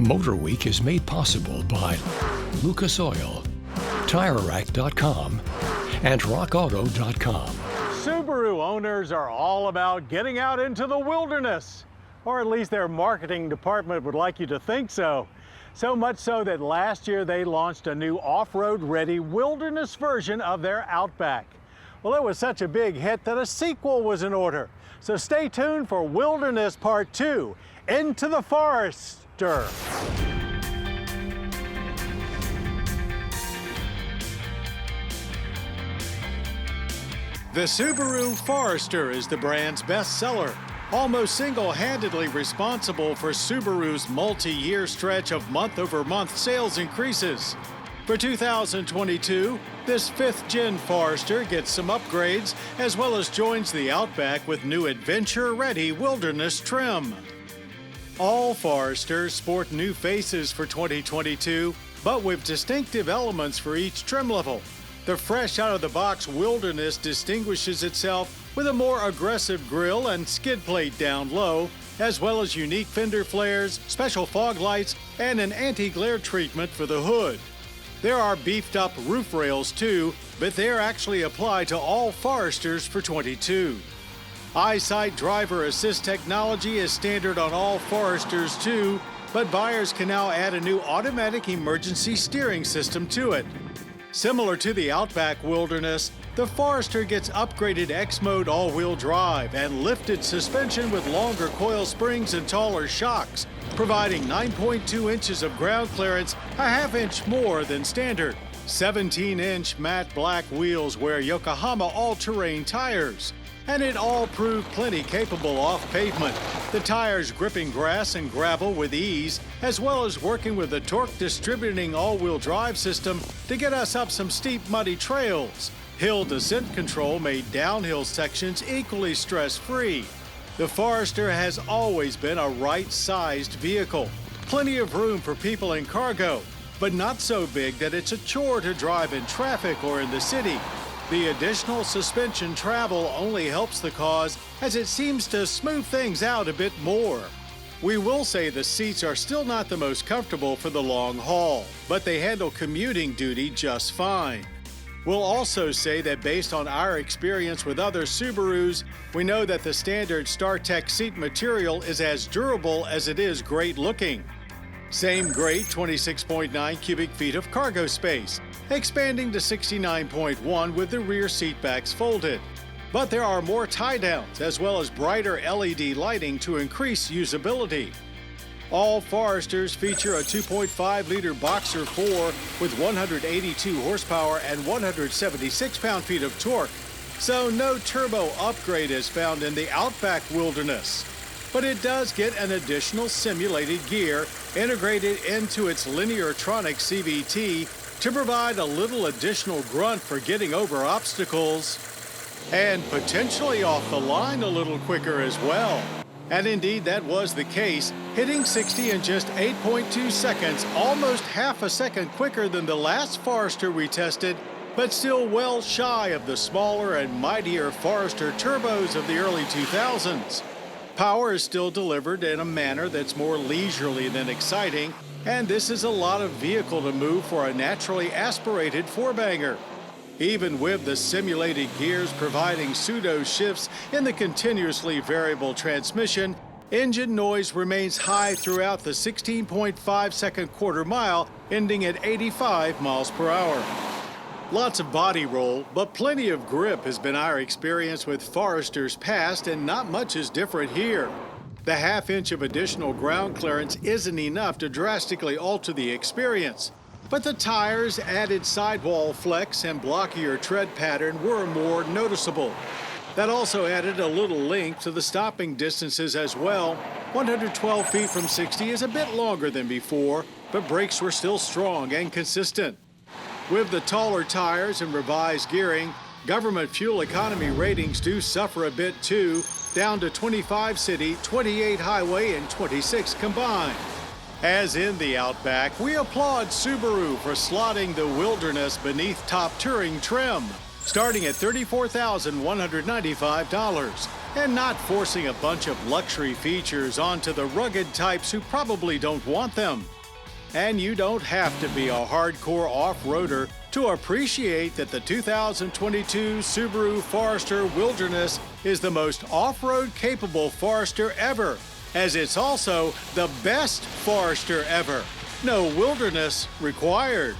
MotorWeek is made possible by Lucas Oil, TireRack.com, and RockAuto.com. Subaru owners are all about getting out into the wilderness, or at least their marketing department would like you to think so. So much so that last year they launched a new off-road ready wilderness version of their Outback. Well, it was such a big hit that a sequel was in order. So stay tuned for Wilderness Part 2, Into the Forester. The Subaru Forester is the brand's bestseller, almost single-handedly responsible for Subaru's multi-year stretch of month-over-month sales increases. For 2022, this 5th-gen Forester gets some upgrades as well as joins the Outback with new adventure-ready wilderness trim. All Foresters sport new faces for 2022, but with distinctive elements for each trim level. The fresh out-of-the-box Wilderness distinguishes itself with a more aggressive grille and skid plate down low, as well as unique fender flares, special fog lights, and an anti-glare treatment for the hood. There are beefed-up roof rails too, but they're actually applied to all Foresters for 22. EyeSight driver assist technology is standard on all Foresters too, but buyers can now add a new automatic emergency steering system to it. Similar to the Outback Wilderness, the Forester gets upgraded X-Mode all-wheel drive and lifted suspension with longer coil springs and taller shocks, providing 9.2 inches of ground clearance, a half-inch more than standard. 17-inch matte black wheels wear Yokohama all-terrain tires, and it all proved plenty capable off pavement. The tires gripping grass and gravel with ease, as well as working with the torque distributing all-wheel drive system to get us up some steep muddy trails. Hill descent control made downhill sections equally stress-free. The Forester has always been a right-sized vehicle. Plenty of room for people and cargo, but not so big that it's a chore to drive in traffic or in the city. The additional suspension travel only helps the cause as it seems to smooth things out a bit more. We will say the seats are still not the most comfortable for the long haul, but they handle commuting duty just fine. We'll also say that based on our experience with other Subarus, we know that the standard StarTech seat material is as durable as it is great looking. Same great 26.9 cubic feet of cargo space, expanding to 69.1 with the rear seat backs folded. But there are more tie-downs as well as brighter LED lighting to increase usability. All Foresters feature a 2.5-liter Boxer 4 with 182 horsepower and 176 pound-feet of torque, so no turbo upgrade is found in the Outback Wilderness. But it does get an additional simulated gear integrated into its Lineartronic CVT to provide a little additional grunt for getting over obstacles and potentially off the line a little quicker as well. And indeed, that was the case, hitting 60 in just 8.2 seconds, almost half a second quicker than the last Forester we tested, but still well shy of the smaller and mightier Forester turbos of the early 2000s. Power is still delivered in a manner that's more leisurely than exciting, and this is a lot of vehicle to move for a naturally aspirated four-banger. Even with the simulated gears providing pseudo shifts in the continuously variable transmission, engine noise remains high throughout the 16.5-second quarter mile, ending at 85 miles per hour. Lots of body roll, but plenty of grip has been our experience with Foresters past, and not much is different here. The half-inch of additional ground clearance isn't enough to drastically alter the experience, but the tires' added sidewall flex and blockier tread pattern were more noticeable. That also added a little length to the stopping distances as well. 112 feet from 60 is a bit longer than before, but brakes were still strong and consistent. With the taller tires and revised gearing, government fuel economy ratings do suffer a bit too, down to 25 city, 28 highway, and 26 combined. As in the Outback, we applaud Subaru for slotting the Wilderness beneath top touring trim, starting at $34,195. and not forcing a bunch of luxury features onto the rugged types who probably don't want them. And you don't have to be a hardcore off-roader to appreciate that the 2022 Subaru Forester Wilderness is the most off-road capable Forester ever, as it's also the best Forester ever. No wilderness required.